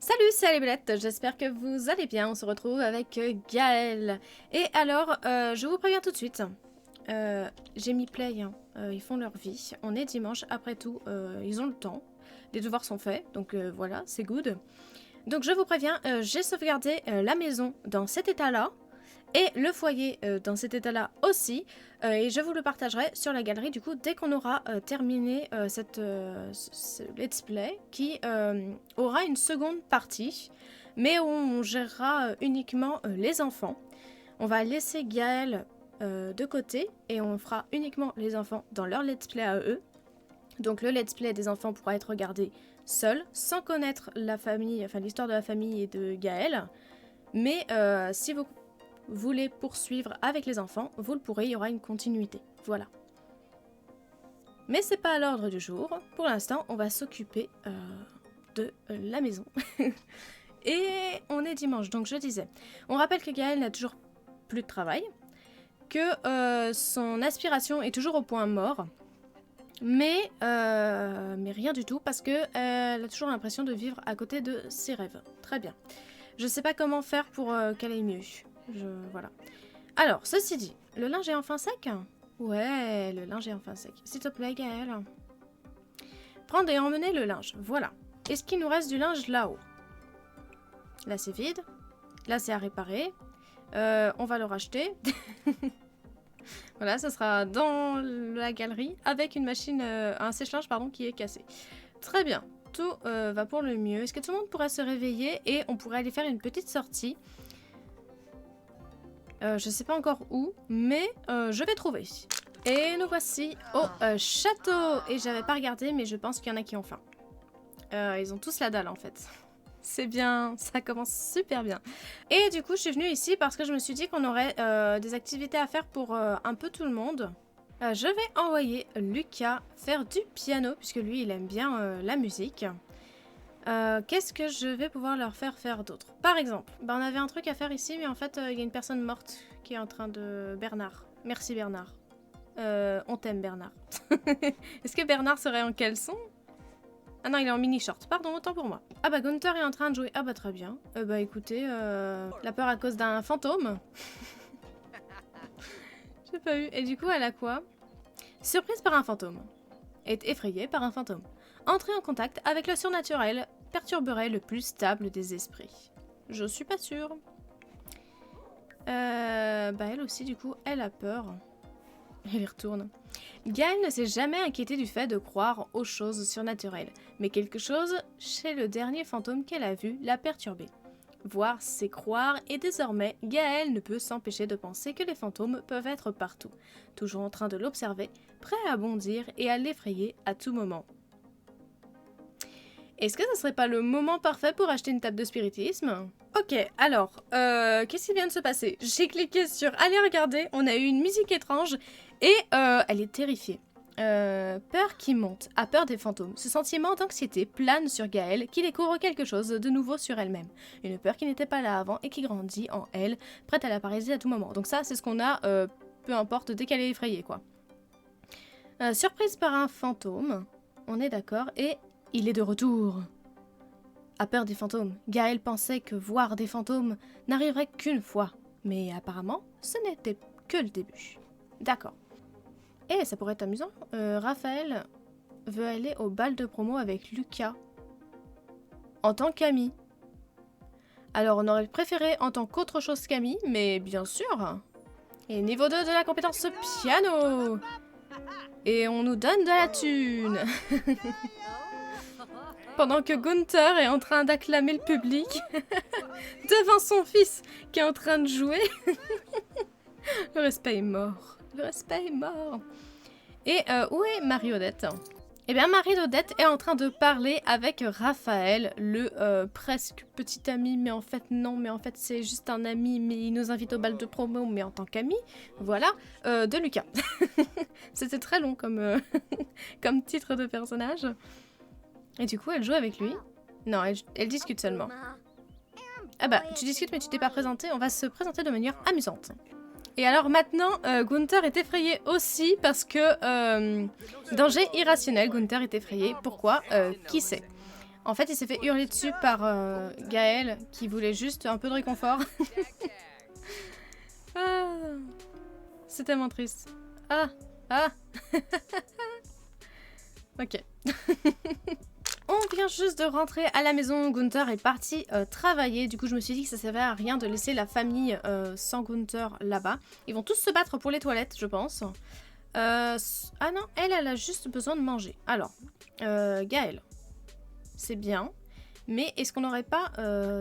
Salut, c'est Alébelette, j'espère que vous allez bien. On se retrouve avec Gaël. Et alors, je vous préviens tout de suite. J'ai mis play, hein. Ils font leur vie. On est dimanche, après tout, ils ont le temps. Les devoirs sont faits, donc voilà, c'est good. Donc je vous préviens, j'ai sauvegardé la maison dans cet état-là. Et le foyer dans cet état-là aussi. Et je vous le partagerai sur la galerie du coup dès qu'on aura terminé ce let's play qui aura une seconde partie. Mais où on gérera uniquement les enfants. On va laisser Gaël de côté et on fera uniquement les enfants dans leur let's play à eux. Donc le let's play des enfants pourra être regardé seul, sans connaître la famille, enfin l'histoire de la famille et de Gaël. Mais si vous voulez poursuivre avec les enfants, vous le pourrez, il y aura une continuité. Voilà. Mais c'est pas à l'ordre du jour. Pour l'instant, on va s'occuper de la maison. Et on est dimanche, donc je disais. On rappelle que Gaël n'a toujours plus de travail, que son aspiration est toujours au point mort, mais rien du tout, parce qu'elle a toujours l'impression de vivre à côté de ses rêves. Très bien. Je sais pas comment faire pour qu'elle aille mieux. Voilà. Alors, ceci dit, le linge est enfin sec? Ouais, le linge est enfin sec. S'il te plaît, Gaël. Prendre et emmener le linge. Voilà. Est-ce qu'il nous reste du linge là-haut? Là, c'est vide. Là, c'est à réparer. On va le racheter. Voilà, ça sera dans la galerie avec une machine, un sèche-linge, pardon, qui est cassé. Très bien. Tout va pour le mieux. Est-ce que tout le monde pourrait se réveiller et on pourrait aller faire une petite sortie? Je sais pas encore où, mais je vais trouver. Et nous voici au château. Et j'avais pas regardé, mais je pense qu'il y en a qui ont faim. Ils ont tous la dalle en fait. C'est bien, ça commence super bien. Et du coup, je suis venue ici parce que je me suis dit qu'on aurait des activités à faire pour un peu tout le monde. Je vais envoyer Lucas faire du piano, puisque lui, il aime bien la musique. Qu'est-ce que je vais pouvoir leur faire d'autre? Par exemple, on avait un truc à faire ici, mais en fait, il y a une personne morte qui est en train de... Bernard. Merci Bernard. On t'aime Bernard. Est-ce que Bernard serait en caleçon? Ah non, il est en mini-short. Pardon, autant pour moi. Ah bah Gunther est en train de jouer. Ah bah très bien. Bah écoutez, la peur à cause d'un fantôme. J'ai pas eu. Et du coup, elle a quoi? Surprise par un fantôme. Est effrayée par un fantôme. Entrer en contact avec le surnaturel perturberait le plus stable des esprits. Je suis pas sûre. Bah elle aussi, du coup, elle a peur. Elle y retourne. Gaël ne s'est jamais inquiétée du fait de croire aux choses surnaturelles, mais quelque chose chez le dernier fantôme qu'elle a vu l'a perturbée. Voir, c'est croire, et désormais, Gaël ne peut s'empêcher de penser que les fantômes peuvent être partout, toujours en train de l'observer, prêt à bondir et à l'effrayer à tout moment. Est-ce que ce serait pas le moment parfait pour acheter une table de spiritisme? Ok, alors, qu'est-ce qui vient de se passer? J'ai cliqué sur « Allez regarder », on a eu une musique étrange, et elle est terrifiée. Peur qui monte, a peur des fantômes. Ce sentiment d'anxiété plane sur Gaël qui découvre quelque chose de nouveau sur elle-même. Une peur qui n'était pas là avant et qui grandit en elle, prête à la paralyser à tout moment. Donc ça, c'est ce qu'on a, peu importe, dès qu'elle est effrayée, quoi. Surprise par un fantôme, on est d'accord, et il est de retour. A peur des fantômes, Gaël pensait que voir des fantômes n'arriverait qu'une fois. Mais apparemment, ce n'était que le début. D'accord. Et ça pourrait être amusant. Raphaël veut aller au bal de promo avec Lucas. En tant qu'ami. Alors on aurait préféré en tant qu'autre chose qu'ami, mais bien sûr. Et niveau 2 de la compétence piano. Et on nous donne de la thune. Pendant que Gunther est en train d'acclamer le public devant son fils qui est en train de jouer. Le respect est mort. Le respect est mort. Et où est Marie-Odette? Eh bien, Marie-Odette est en train de parler avec Raphaël, le presque petit ami, mais en fait non, mais en fait c'est juste un ami, mais il nous invite au bal de promo, mais en tant qu'ami, voilà, de Lucas. C'était très long comme, comme titre de personnage. Et du coup, elle joue avec lui. Non, elle discute seulement. Ah bah, tu discutes mais tu t'es pas présenté, on va se présenter de manière amusante. Et alors maintenant, Gunther est effrayé aussi parce que... danger irrationnel, Gunther est effrayé. Pourquoi? Qui sait? En fait, il s'est fait hurler dessus par Gaël, qui voulait juste un peu de réconfort. Ah, c'est tellement triste. Ah, ah. Ok. On vient juste de rentrer à la maison. Gunther est parti travailler. Du coup, je me suis dit que ça servait à rien de laisser la famille sans Gunther là-bas. Ils vont tous se battre pour les toilettes, je pense. Ah non, elle a juste besoin de manger. Alors, Gaël, c'est bien. Mais est-ce qu'on n'aurait pas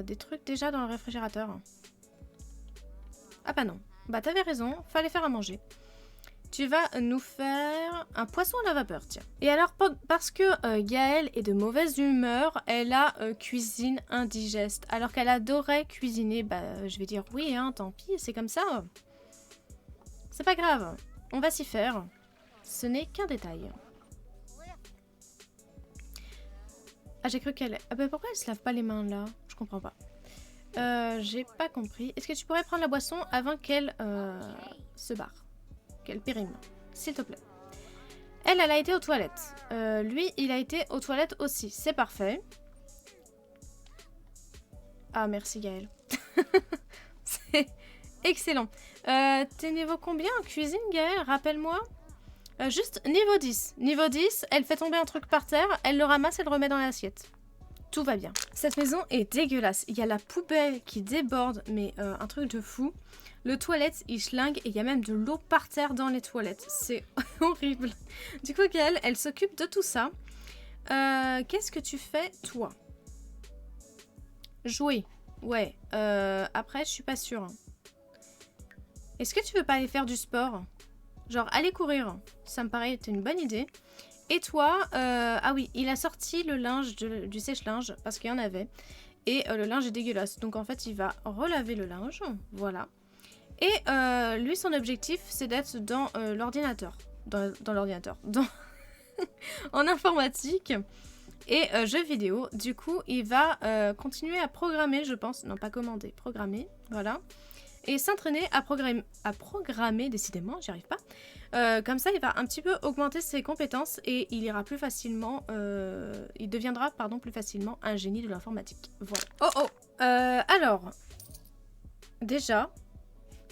des trucs déjà dans le réfrigérateur? Ah bah non. Bah t'avais raison, fallait faire à manger. Tu vas nous faire un poisson à la vapeur, tiens. Et alors, parce que Gaëlle est de mauvaise humeur, elle a cuisine indigeste. Alors qu'elle adorait cuisiner, bah je vais dire oui, hein, tant pis, c'est comme ça. C'est pas grave, on va s'y faire. Ce n'est qu'un détail. Ah, j'ai cru qu'elle... Ah bah pourquoi elle se lave pas les mains là? Je comprends pas. J'ai pas compris. Est-ce que tu pourrais prendre la boisson avant qu'elle se barre? Qu'elle périme, s'il te plaît. Elle a été aux toilettes. Lui, il a été aux toilettes aussi. C'est parfait. Ah, merci Gaël. C'est excellent. T'es niveau combien en cuisine, Gaël? Rappelle-moi. Juste niveau 10. Niveau 10, elle fait tomber un truc par terre, elle le ramasse et le remet dans l'assiette. Tout va bien. Cette maison est dégueulasse. Il y a la poubelle qui déborde, mais un truc de fou. Le toilette, il schlingue et il y a même de l'eau par terre dans les toilettes. C'est horrible. Du coup, Gaëlle, elle s'occupe de tout ça. Qu'est-ce que tu fais, toi? Jouer. Ouais. Après, je suis pas sûre. Est-ce que tu veux pas aller faire du sport? Genre, aller courir. Ça me paraît être une bonne idée. Et toi, ah oui, il a sorti le linge du sèche-linge parce qu'il y en avait. Et le linge est dégueulasse. Donc en fait, il va relaver le linge. Voilà. Et lui, son objectif, c'est d'être dans l'ordinateur. Dans l'ordinateur. En informatique et jeux vidéo. Du coup, il va continuer à programmer, je pense. Non, pas commander, programmer. Voilà. Et s'entraîner à programmer, décidément, j'y arrive pas. Comme ça, il va un petit peu augmenter ses compétences et il ira plus facilement, il deviendra, pardon, plus facilement un génie de l'informatique. Voilà. Oh oh. Alors, déjà,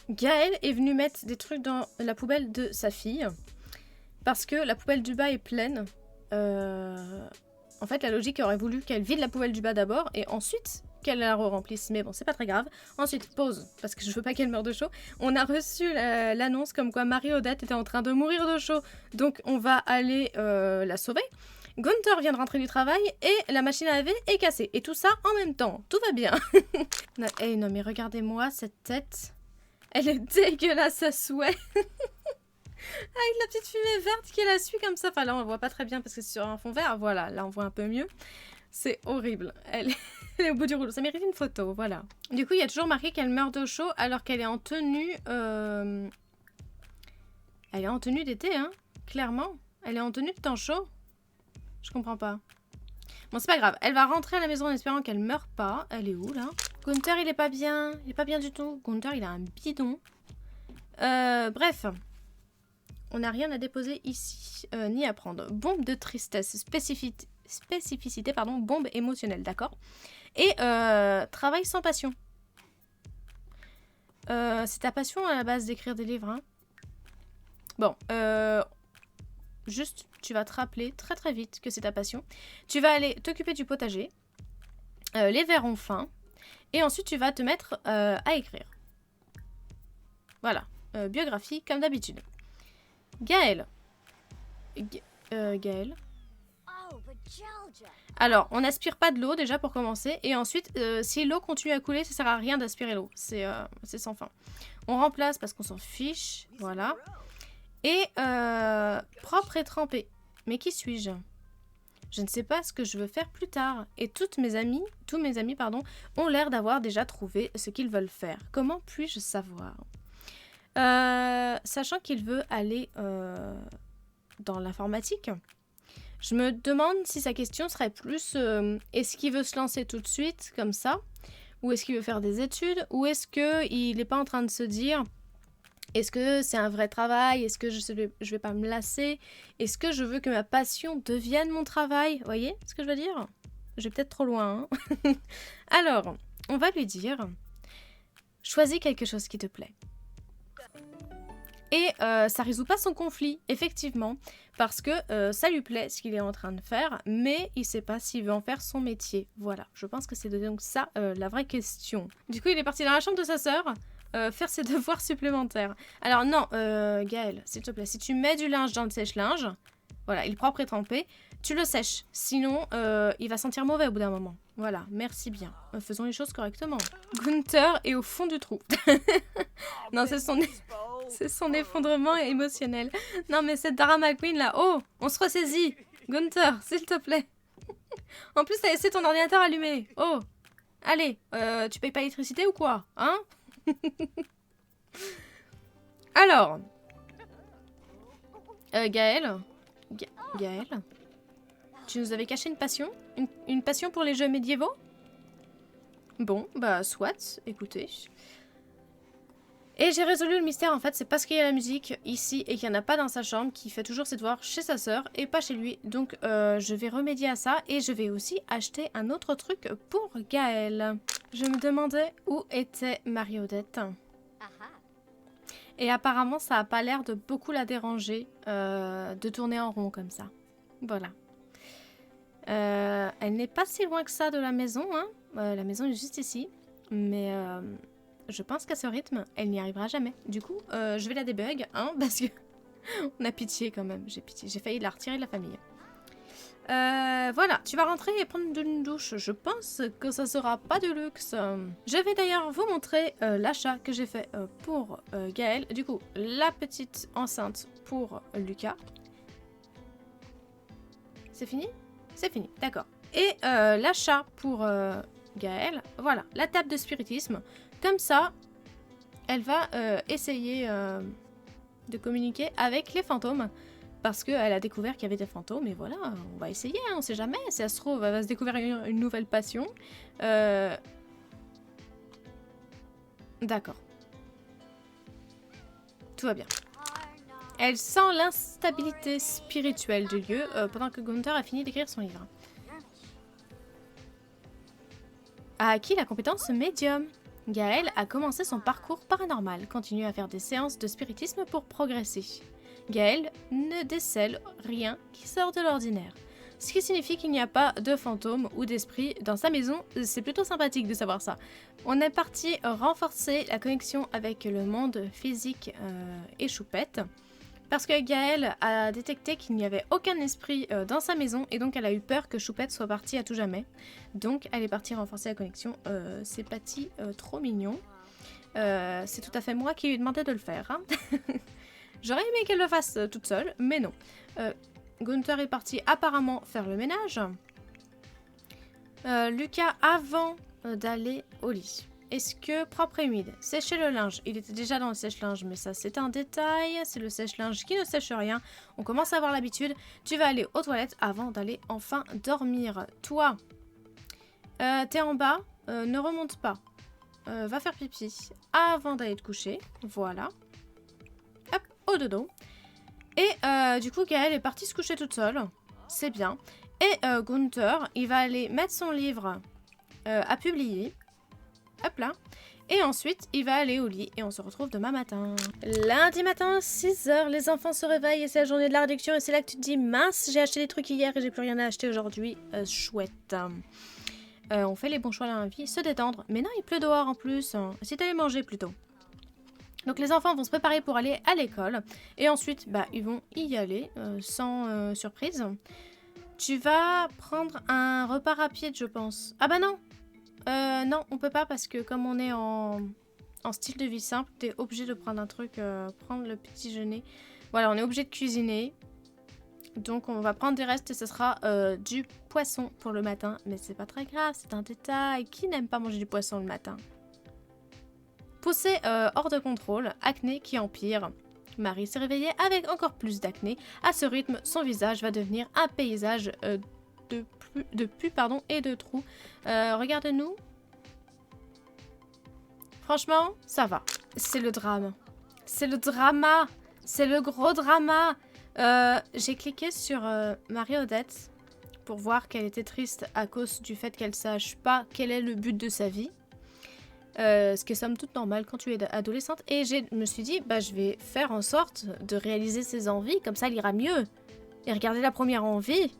Gaël est venu mettre des trucs dans la poubelle de sa fille parce que la poubelle du bas est pleine. En fait, la logique aurait voulu qu'elle vide la poubelle du bas d'abord et ensuite qu'elle la remplisse, mais bon, c'est pas très grave. Ensuite, pause, parce que je veux pas qu'elle meure de chaud. On a reçu l'annonce comme quoi Marie-Odette était en train de mourir de chaud, donc on va aller la sauver. Gunther vient de rentrer du travail et la machine à laver est cassée. Et tout ça en même temps, tout va bien. Hey, non mais regardez-moi cette tête. Elle est dégueulasse à souhait. Avec la petite fumée verte qui la suit comme ça. Enfin là, on ne voit pas très bien parce que c'est sur un fond vert. Voilà, là on voit un peu mieux. C'est horrible. Elle est au bout du rouleau. Ça mérite une photo, voilà. Du coup, il y a toujours marqué qu'elle meurt de chaud alors qu'elle est en tenue... Elle est en tenue d'été, hein. Clairement. Elle est en tenue de temps chaud. Je comprends pas. Bon, c'est pas grave. Elle va rentrer à la maison en espérant qu'elle meure pas. Elle est où, là? Gunther, il est pas bien. Il est pas bien du tout. Gunther, il a un bidon. Bref. On n'a rien à déposer ici, ni à prendre. Bombe de tristesse, spécificité, pardon, bombe émotionnelle, d'accord. Et travail sans passion. C'est ta passion à la base d'écrire des livres, hein. Bon, juste, tu vas te rappeler très très vite que c'est ta passion. Tu vas aller t'occuper du potager. Les vers ont faim. Et ensuite, tu vas te mettre à écrire. Voilà, biographie comme d'habitude. Gaël. Gaël. Alors, on n'aspire pas de l'eau déjà pour commencer. Et ensuite, si l'eau continue à couler, ça sert à rien d'aspirer l'eau. C'est sans fin. On remplace parce qu'on s'en fiche. Voilà. Et propre et trempé. Mais qui suis-je? Je ne sais pas ce que je veux faire plus tard. Et tous mes amis, pardon, ont l'air d'avoir déjà trouvé ce qu'ils veulent faire. Comment puis-je savoir? Sachant qu'il veut aller dans l'informatique, je me demande si sa question serait plus est-ce qu'il veut se lancer tout de suite comme ça, ou est-ce qu'il veut faire des études, ou est-ce qu'il n'est pas en train de se dire est-ce que c'est un vrai travail, est-ce que je vais pas me lasser, est-ce que je veux que ma passion devienne mon travail, vous voyez ce que je veux dire? Je vais peut-être trop loin. Hein. Alors, on va lui dire... Choisis quelque chose qui te plaît. Et ça résout pas son conflit, effectivement, parce que ça lui plaît ce qu'il est en train de faire, mais il sait pas s'il veut en faire son métier. Voilà, je pense que c'est donc ça la vraie question. Du coup, il est parti dans la chambre de sa sœur faire ses devoirs supplémentaires. Alors non, Gaël, s'il te plaît, si tu mets du linge dans le sèche-linge, voilà, il est propre et trempé, tu le sèches, sinon il va sentir mauvais au bout d'un moment. Voilà, merci bien. Faisons les choses correctement. Gunther est au fond du trou. Non, c'est son effondrement émotionnel. Non, mais cette drama queen là, oh, on se ressaisit. Gunther, s'il te plaît. En plus, t'as laissé ton ordinateur allumé. Oh, allez, tu payes pas l'électricité ou quoi? Hein? Alors, Gaël, Gaël, tu nous avais caché une passion? Une passion pour les jeux médiévaux? Bon, bah soit, écoutez. Et j'ai résolu le mystère, en fait, c'est parce qu'il y a la musique ici et qu'il n'y en a pas dans sa chambre, qui fait toujours ses devoirs chez sa sœur et pas chez lui. Donc je vais remédier à ça et je vais aussi acheter un autre truc pour Gaël. Je me demandais où était Marie-Odette. Et apparemment, ça n'a pas l'air de beaucoup la déranger de tourner en rond comme ça. Voilà. Elle n'est pas si loin que ça de la maison, hein. La maison est juste ici. Mais je pense qu'à ce rythme, elle n'y arrivera jamais. Du coup, je vais la débug, hein, parce que on a pitié quand même. J'ai pitié. J'ai failli la retirer de la famille. Voilà, tu vas rentrer et prendre une douche. Je pense que ça sera pas de luxe. Je vais d'ailleurs vous montrer l'achat que j'ai fait pour Gaël. Du coup, la petite enceinte pour Lucas. C'est fini? C'est fini, d'accord. Et l'achat pour Gaël, voilà, la table de spiritisme. Comme ça, elle va essayer de communiquer avec les fantômes. Parce qu'elle a découvert qu'il y avait des fantômes. Et voilà, on va essayer, hein, on sait jamais. Si elle se trouve, elle va se découvrir une nouvelle passion. D'accord. Tout va bien. Elle sent l'instabilité spirituelle du lieu pendant que Gunther a fini d'écrire son livre. A acquis la compétence médium. Gaël a commencé son parcours paranormal, continue à faire des séances de spiritisme pour progresser. Gaël ne décèle rien qui sort de l'ordinaire. Ce qui signifie qu'il n'y a pas de fantômes ou d'esprits dans sa maison. C'est plutôt sympathique de savoir ça. On est parti renforcer la connexion avec le monde physique et Choupette. Parce que Gaël a détecté qu'il n'y avait aucun esprit dans sa maison. Et donc elle a eu peur que Choupette soit partie à tout jamais. Donc elle est partie renforcer la connexion. C'est Patty, trop mignon. C'est tout à fait moi qui lui ai demandé de le faire. Hein. J'aurais aimé qu'elle le fasse toute seule, mais non. Gunther est parti apparemment faire le ménage. Lucas, avant d'aller au lit, est-ce que propre et humide? Sécher le linge. Il était déjà dans le sèche-linge, mais ça c'est un détail. C'est le sèche-linge qui ne sèche rien. On commence à avoir l'habitude. Tu vas aller aux toilettes avant d'aller enfin dormir. Toi, t'es en bas, ne remonte pas. Va faire pipi avant d'aller te coucher. Voilà. Hop, au dodo. Et du coup, Gaël est partie se coucher toute seule. C'est bien. Et Gunther, il va aller mettre son livre à publier. Hop là. Et ensuite, il va aller au lit et on se retrouve demain matin. Lundi matin, 6 h, les enfants se réveillent et c'est la journée de la réduction. Et c'est là que tu te dis, mince, j'ai acheté des trucs hier et j'ai plus rien à acheter aujourd'hui. Chouette. On fait les bons choix dans la vie, se détendre. Mais non, il pleut dehors en plus. C'est d'aller manger plutôt. Donc les enfants vont se préparer pour aller à l'école. Et ensuite, bah, ils vont y aller sans surprise. Tu vas prendre un repas rapide, je pense. Ah bah non. Non, on peut pas parce que comme on est en style de vie simple, t'es obligé de prendre un truc, prendre le petit déjeuner. Voilà, on est obligé de cuisiner. Donc on va prendre des restes et ce sera du poisson pour le matin. Mais c'est pas très grave, c'est un détail. Qui n'aime pas manger du poisson le matin? Poussée hors de contrôle, acné qui empire. Marie s'est réveillée avec encore plus d'acné. À ce rythme, son visage va devenir un paysage de pus et de trous. Regarde-nous. Franchement, ça va. C'est le drame. C'est le drama. C'est le gros drama. J'ai cliqué sur Marie-Odette pour voir qu'elle était triste à cause du fait qu'elle sache pas quel est le but de sa vie. Ce qui est somme toute normal quand tu es adolescente. Et je me suis dit, bah je vais faire en sorte de réaliser ses envies, comme ça elle ira mieux. Et regardez la première envie,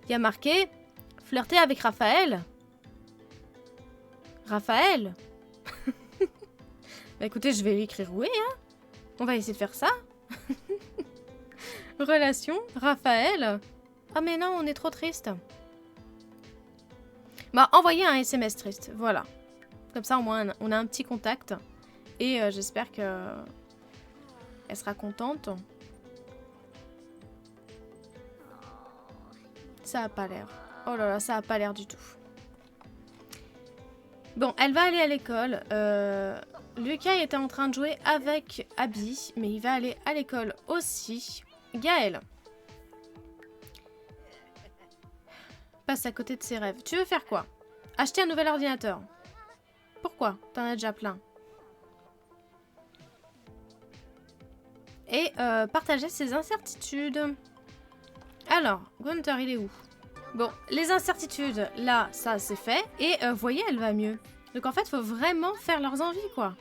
il y a marqué « Flirter avec Raphaël ». Raphaël. Bah écoutez, je vais lui écrire oui, hein. On va essayer de faire ça. Relation, Raphaël. Ah mais non, on est trop triste. Bah envoyez un SMS triste, voilà. Comme ça au moins on a un petit contact. Et j'espère que elle sera contente. Ça a pas l'air. Oh là là, ça a pas l'air du tout. Bon, elle va aller à l'école. Lucas était en train de jouer avec Abby, mais il va aller à l'école aussi. Gaël passe à côté de ses rêves. Tu veux faire quoi? Acheter un nouvel ordinateur. Pourquoi? T'en as déjà plein. Et partager ses incertitudes. Alors, Gunther, il est où? Bon, les incertitudes, là, ça c'est fait. Et voyez, elle va mieux. Donc en fait, il faut vraiment faire leurs envies, quoi.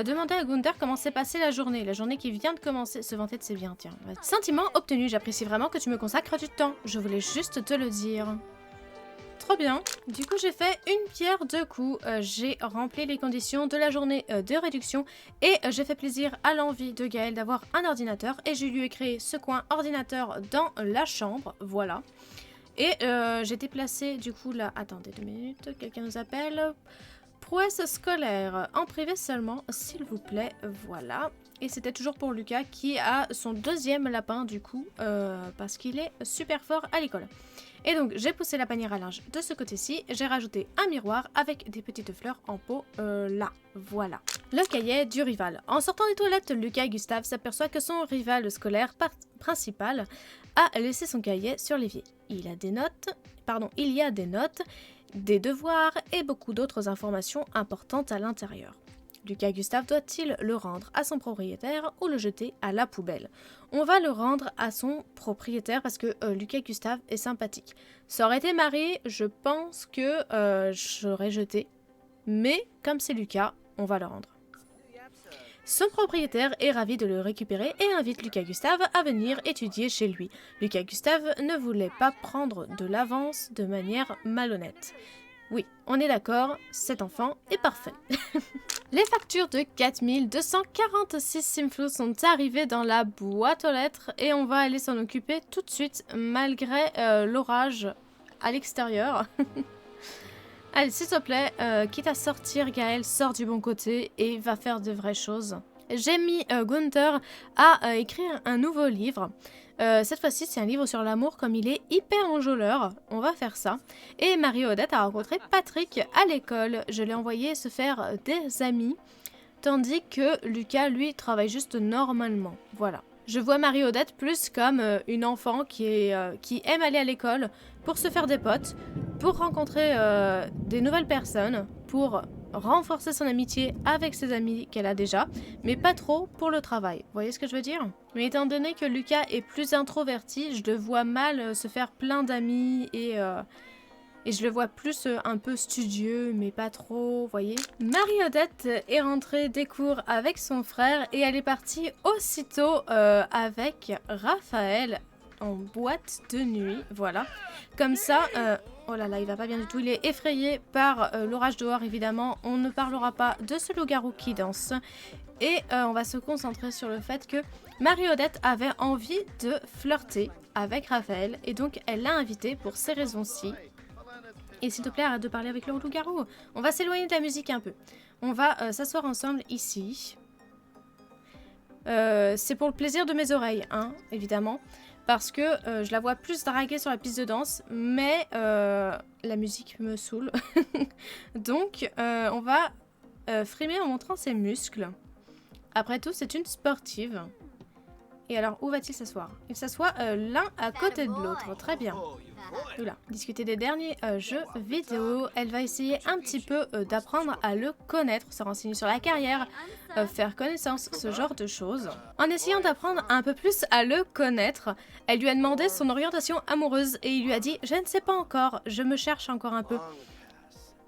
Demandez à Gunther comment s'est passée la journée qui vient de commencer. Se vanter de ses biens, tiens. Sentiment obtenu, j'apprécie vraiment que tu me consacres du temps. Je voulais juste te le dire. Trop bien. Du coup, j'ai fait une pierre deux coups. J'ai rempli les conditions de la journée de réduction et j'ai fait plaisir à l'envie de Gaël d'avoir un ordinateur et je lui ai créé ce coin ordinateur dans la chambre. Voilà. Et j'ai déplacé du coup là... Attendez 2 minutes, quelqu'un nous appelle. Prouesse scolaire, en privé seulement, s'il vous plaît. Voilà. Et c'était toujours pour Lucas qui a son 2e lapin du coup, parce qu'il est super fort à l'école. Et donc j'ai poussé la panière à linge de ce côté-ci, j'ai rajouté un miroir avec des petites fleurs en pot là, voilà. Le cahier du rival. En sortant des toilettes, Lucas Gustave s'aperçoit que son rival scolaire principal a laissé son cahier sur l'évier. Il y a des notes, des devoirs et beaucoup d'autres informations importantes à l'intérieur. Lucas Gustave doit-il le rendre à son propriétaire ou le jeter à la poubelle? On va le rendre à son propriétaire parce que Lucas Gustave est sympathique. Ça aurait été Marie, je pense que j'aurais jeté. Mais comme c'est Lucas, on va le rendre. Son propriétaire est ravi de le récupérer et invite Lucas Gustave à venir étudier chez lui. Lucas Gustave ne voulait pas prendre de l'avance de manière malhonnête. Oui, on est d'accord, cet enfant est parfait. Les factures de 4246 simflous sont arrivées dans la boîte aux lettres et on va aller s'en occuper tout de suite malgré l'orage à l'extérieur. Allez, s'il te plaît, quitte à sortir, Gaël, sors du bon côté et va faire de vraies choses. J'ai mis Gunther à écrire un nouveau livre. Cette fois-ci, c'est un livre sur l'amour comme il est hyper enjôleur. On va faire ça. Et Marie-Odette a rencontré Patrick à l'école. Je l'ai envoyé se faire des amis. Tandis que Lucas, lui, travaille juste normalement. Voilà. Je vois Marie-Odette plus comme une enfant qui aime aller à l'école pour se faire des potes, pour rencontrer des nouvelles personnes, pour renforcer son amitié avec ses amis qu'elle a déjà, mais pas trop pour le travail. Vous voyez ce que je veux dire? Mais étant donné que Lucas est plus introverti, je le vois mal se faire plein d'amis et je le vois plus un peu studieux, mais pas trop, vous voyez. Marie-Odette est rentrée des cours avec son frère et elle est partie aussitôt avec Raphaël en boîte de nuit, voilà. Comme ça, oh là là, il va pas bien du tout, il est effrayé par l'orage dehors, évidemment. On ne parlera pas de ce loup-garou qui danse. Et on va se concentrer sur le fait que Marie-Odette avait envie de flirter avec Raphaël et donc elle l'a invité pour ces raisons-ci. Et s'il te plaît, arrête de parler avec le loup-garou. On va s'éloigner de la musique un peu. On va s'asseoir ensemble ici. C'est pour le plaisir de mes oreilles, hein, évidemment. Parce que je la vois plus draguer sur la piste de danse, mais la musique me saoule. Donc, on va frimer en montrant ses muscles. Après tout, c'est une sportive. Et alors, où va-t-il s'asseoir? Il s'assoit l'un à côté de l'autre. Très bien. Oula, discuter des derniers jeux vidéo. Elle va essayer un petit peu d'apprendre à le connaître, se renseigner sur la carrière, faire connaissance, ce genre de choses. En essayant d'apprendre un peu plus à le connaître, elle lui a demandé son orientation amoureuse et il lui a dit « Je ne sais pas encore, je me cherche encore un peu. »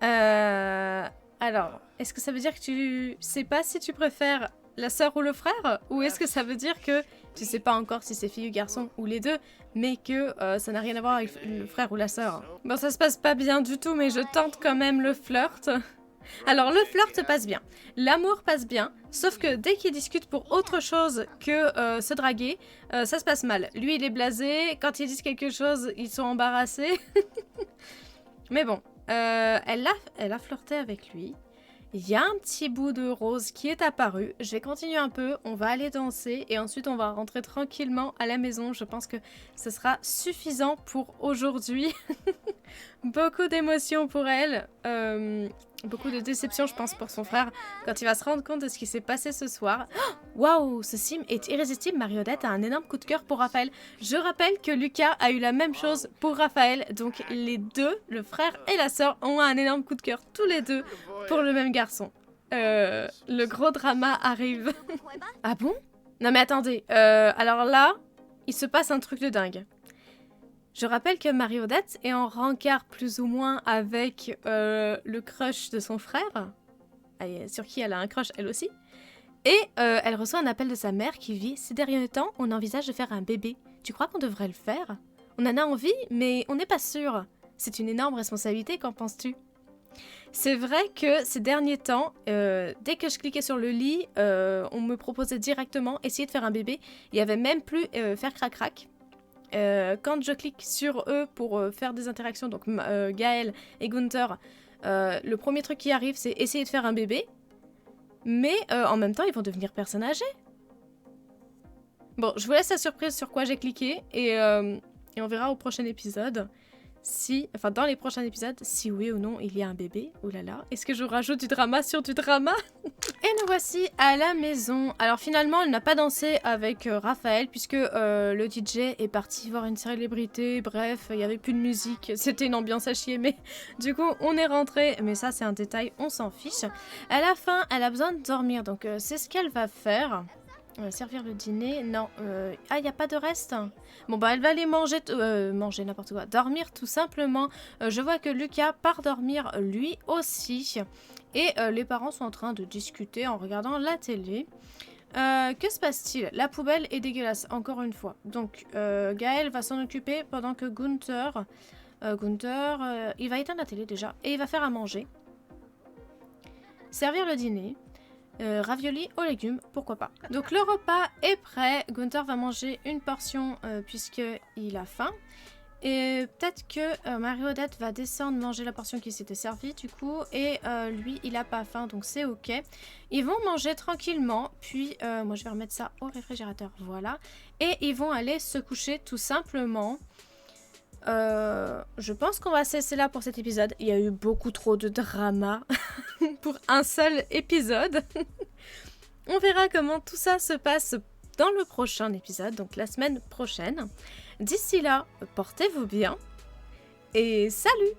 Alors, est-ce que ça veut dire que tu sais pas si tu préfères la sœur ou le frère? Ou est-ce que ça veut dire que tu sais pas encore si c'est fille ou garçon ou les deux, mais que ça n'a rien à voir avec le frère ou la sœur? Bon, ça se passe pas bien du tout, mais je tente quand même le flirt. Alors, le flirt passe bien, l'amour passe bien, sauf que dès qu'ils discutent pour autre chose que se draguer, ça se passe mal. Lui, il est blasé, quand ils disent quelque chose, ils sont embarrassés. Mais bon, elle a flirté avec lui. Il y a un petit bout de rose qui est apparu. Je vais continuer un peu, on va aller danser et ensuite on va rentrer tranquillement à la maison. Je pense que ce sera suffisant pour aujourd'hui. Beaucoup d'émotions pour elle. Beaucoup de déception, je pense, pour son frère quand il va se rendre compte de ce qui s'est passé ce soir. Waouh, ce sim est irrésistible. Marie-Odette a un énorme coup de cœur pour Raphaël. Je rappelle que Lucas a eu la même chose pour Raphaël. Donc les deux, le frère et la sœur, ont un énorme coup de cœur, tous les deux, pour le même garçon. Le gros drama arrive. Ah bon? Non mais attendez, alors là, il se passe un truc de dingue. Je rappelle que Marie-Odette est en rencard plus ou moins avec le crush de son frère, sur qui elle a un crush elle aussi, et elle reçoit un appel de sa mère qui dit « Ces derniers temps, on envisage de faire un bébé. Tu crois qu'on devrait le faire? On en a envie, mais on n'est pas sûr. C'est une énorme responsabilité, qu'en penses-tu » C'est vrai que ces derniers temps, dès que je cliquais sur le lit, on me proposait directement essayer de faire un bébé. Il n'y avait même plus faire crac-crac. Quand je clique sur eux pour faire des interactions, donc Gaël et Gunther, le premier truc qui arrive, c'est essayer de faire un bébé. Mais en même temps, ils vont devenir personnes âgées. Bon, je vous laisse la surprise sur quoi j'ai cliqué et on verra au prochain épisode. Enfin, dans les prochains épisodes, si oui ou non il y a un bébé. Oh là là, est-ce que je rajoute du drama sur du drama? Et nous voici à la maison. Alors finalement, elle n'a pas dansé avec Raphaël puisque le DJ est parti voir une célébrité. Bref, il n'y avait plus de musique. C'était une ambiance à chier, mais du coup, on est rentré. Mais ça, c'est un détail, on s'en fiche. À la fin, elle a besoin de dormir, donc c'est ce qu'elle va faire. Servir le dîner, non. Ah, il n'y a pas de reste? Bon, bah, elle va aller manger, manger n'importe quoi. Dormir, tout simplement. Je vois que Lucas part dormir, lui aussi. Et les parents sont en train de discuter en regardant la télé. Que se passe-t-il? La poubelle est dégueulasse, encore une fois. Donc, Gaël va s'en occuper pendant que Gunther... il va éteindre la télé, déjà. Et il va faire à manger. Servir le dîner. Ravioli aux légumes, pourquoi pas. Donc le repas est prêt, Gunther va manger une portion puisqu'il a faim. Et peut-être que Marie-Odette va descendre manger la portion qui s'était servie du coup. Et lui, il a pas faim, donc c'est ok. Ils vont manger tranquillement, puis moi je vais remettre ça au réfrigérateur, voilà. Et ils vont aller se coucher tout simplement. Je pense qu'on va cesser là pour cet épisode. Il y a eu beaucoup trop de drama pour un seul épisode. On verra comment tout ça se passe dans le prochain épisode, donc la semaine prochaine. D'ici là, portez-vous bien et salut!